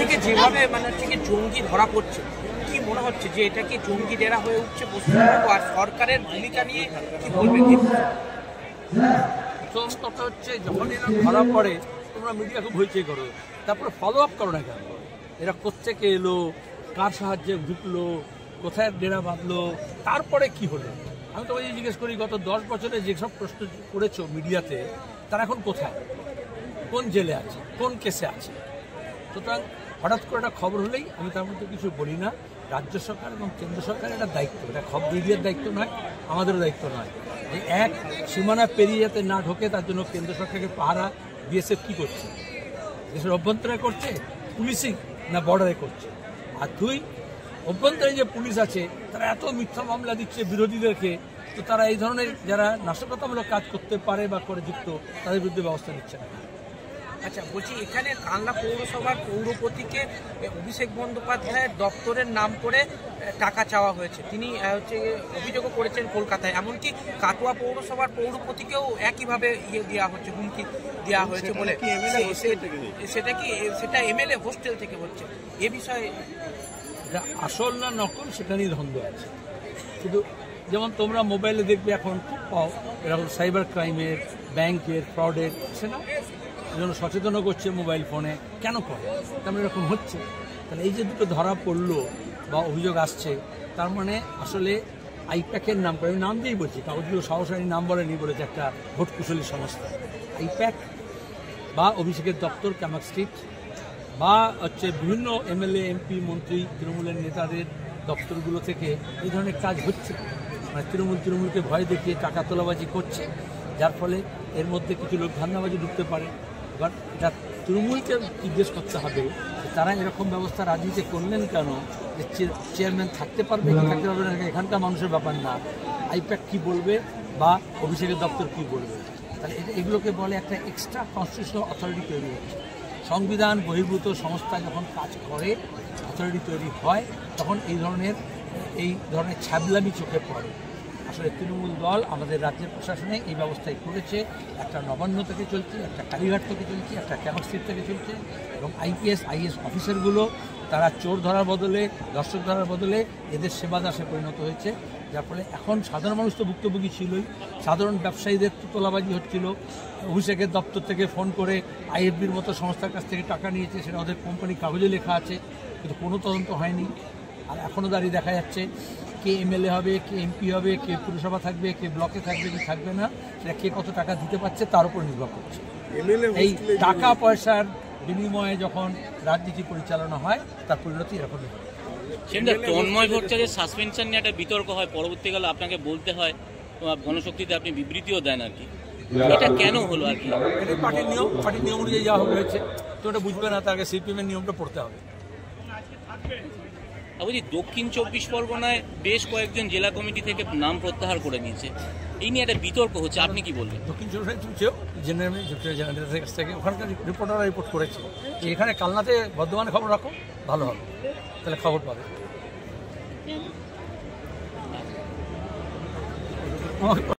এদিকে যেভাবে মানে হচ্ছে কি জঙ্গি ধরা পড়ছে, কি মনে হচ্ছে যে এটা কি জঙ্গি ডেরা হয়ে উঠছে পশ্চিমবঙ্গ, আর সরকারের ভূমিকা নিয়ে কি বলবেন? প্রথম কথা হচ্ছে যখন এরা ধরা পড়ে তোমরা মিডিয়াকে হইচই করো, তারপরে ফলো আপ করো না কেন? এরা কোত্থেকে এলো, কার সাহায্যে ঢুকলো, কোথায় ডেরা বাঁধলো, তারপরে কি হলো? আমি তোমাকে জিজ্ঞেস করি, গত 10 বছরে যেসব প্রশ্ন করেছো মিডিয়াতে, তারা এখন কোথায়, কোন জেলে আছে, কোন কেসে আছে? সুতরাং হঠাৎ করে একটা খবর হলেই আমি তার মধ্যে কিছু বলি না। রাজ্য সরকার এবং কেন্দ্র সরকারের একটা দায়িত্ব, এটা খবর মিডিয়ার দায়িত্ব নয়, আমাদেরও দায়িত্ব নয়, যে এক সীমানা পেরিয়ে যাতে না ঢোকে তার জন্য কেন্দ্র সরকারকে পাহারা বিএসএফ কী করছে, দেশের অভ্যন্তরে করছে পুলিশিং না বর্ডারে করছে? আর দুই, অভ্যন্তরে যে পুলিশ আছে তারা এত মিথ্যা মামলা দিচ্ছে বিরোধীদেরকে, তো তারা এই ধরনের যারা নাশকতামূলক কাজ করতে পারে বা করে যুক্ত তাদের বিরুদ্ধে ব্যবস্থা নিচ্ছে না। আচ্ছা, বলছি এখানে কালনা পৌরসভার পৌরপতিকে অভিষেক বন্দ্যোপাধ্যায়ের দপ্তরের নাম করে টাকা চাওয়া হয়েছে, তিনি হচ্ছে অভিযোগও করেছেন কলকাতায়। এমনকি কাটোয়া পৌরসভার পৌরপতিকেও একইভাবে দেওয়া হচ্ছে, হুমকি দেওয়া হয়েছে বলে। সেটা এমএলএ হোস্টেল থেকে হচ্ছে। এ বিষয়ে এটা আসল না নকল সেটা নিয়ে দ্বন্দ্ব আছে। শুধু যেমন তোমরা মোবাইলে দেখবে এখন খুব পাও এরকম সাইবার ক্রাইমের, ব্যাংকের, ফ্রডের, সেটা জন্য সচেতনও করছে মোবাইল ফোনে, কেন করে? তেমন এরকম হচ্ছে। তাহলে এই যে দুটো ধরা পড়লো বা অভিযোগ আসছে, তার মানে আসলে আইপ্যাকের নাম করে, আমি নাম দিয়েই বলছি, কাগজগুলো সরাসরি নাম বলেনি, বলেছে একটা ভোট কুশলী সংস্থা, আইপ্যাক বা অভিষেকের দপ্তর ক্যামাক স্ট্রিট বা হচ্ছে বিভিন্ন এমএলএ, এমপি, মন্ত্রী, তৃণমূলের নেতাদের দপ্তরগুলো থেকে এই ধরনের কাজ হচ্ছে। মানে তৃণমূলকে ভয় দেখিয়ে টাকা তোলাবাজি করছে, যার ফলে এর মধ্যে কিছু লোক ধান্দাবাজি ঢুকতে পারে। এবার এটা তৃণমূলকে জিজ্ঞেস করতে হবে যে তারা এরকম ব্যবস্থা রাজনীতি করলেন কেন, যে চেয়ারম্যান থাকতে পারবে কি থাকতে পারবে না, এখানকার মানুষের ব্যাপার না, আইপ্যাক কী বলবে বা অভিষেকের দপ্তর কী বলবে। তাহলে এগুলোকে বলে একটা এক্সট্রা কনস্টিটিউশনাল অথরিটি তৈরি হচ্ছে। সংবিধান বহির্ভূত সংস্থা যখন কাজ করে, অথরিটি তৈরি হয়, তখন এই ধরনের ছ্যাবলামি চোখে পড়ে। আসলে তৃণমূল দল আমাদের রাজ্যের প্রশাসনে এই ব্যবস্থাই করেছে। একটা নবান্ন থেকে চলছে, একটা কালীঘাট থেকে চলছে, একটা ক্যামাক স্ট্রিট থেকে চলছে, এবং আইপিএস আইএস অফিসারগুলো তারা চোর ধরার বদলে, দর্শক ধরার বদলে এদের সেবা দাসে পরিণত হয়েছে। যার ফলে এখন সাধারণ মানুষ তো ভুক্তভোগী ছিলই, সাধারণ ব্যবসায়ীদের তো তোলাবাজি হচ্ছিল। অভিষেকের দপ্তর থেকে ফোন করে আইএফবির মতো সংস্থার কাছ থেকে টাকা নিয়েছে, সেটা ওদের কোম্পানির কাগজে লেখা আছে, কিন্তু কোনো তদন্ত হয়নি। আর এখনও দাঁড়িয়ে দেখা যাচ্ছে কে এমএলএ হবে, কে এমপি হবে, কে পুরসভা থাকবে, কে ব্লকে থাকবে, কি থাকবে না, সেটা কে কত টাকা দিতে পারছে তার উপর নির্ভর করছে। এই টাকা পয়সার বিনিময়ে যখন রাজনীতি পরিচালনা হয় তার পরিণতি এরকম। তন্ময় ভট্টাচার্যের সাসপেনশন নিয়ে একটা বিতর্ক হয়, পরবর্তীকালে আপনাকে বলতে হয়, গণশক্তিতে আপনি বিবৃতিও দেন আর কি, এটা কেন হলো আর কি? এটা পার্টির নিয়ম অনুযায়ী যা হয়েছে, তো ওটা বুঝবে না, তার আগে সিপিএমের নিয়মটা পড়তে হবে। বলছি দক্ষিণ 24 পরগনায় বেশ কয়েকজন জেলা কমিটি থেকে নাম প্রত্যাহার করে নিয়েছে, এই নিয়ে একটা বিতর্ক হচ্ছে, আপনি কি বলবেন? দক্ষিণ 24 জেনারেলের কাছ থেকে ওখানকার রিপোর্টাররা রিপোর্ট করেছে যে এখানে কালনাতে বর্ধমানে খবর রাখো, ভালো হবে, তাহলে খবর পাবে।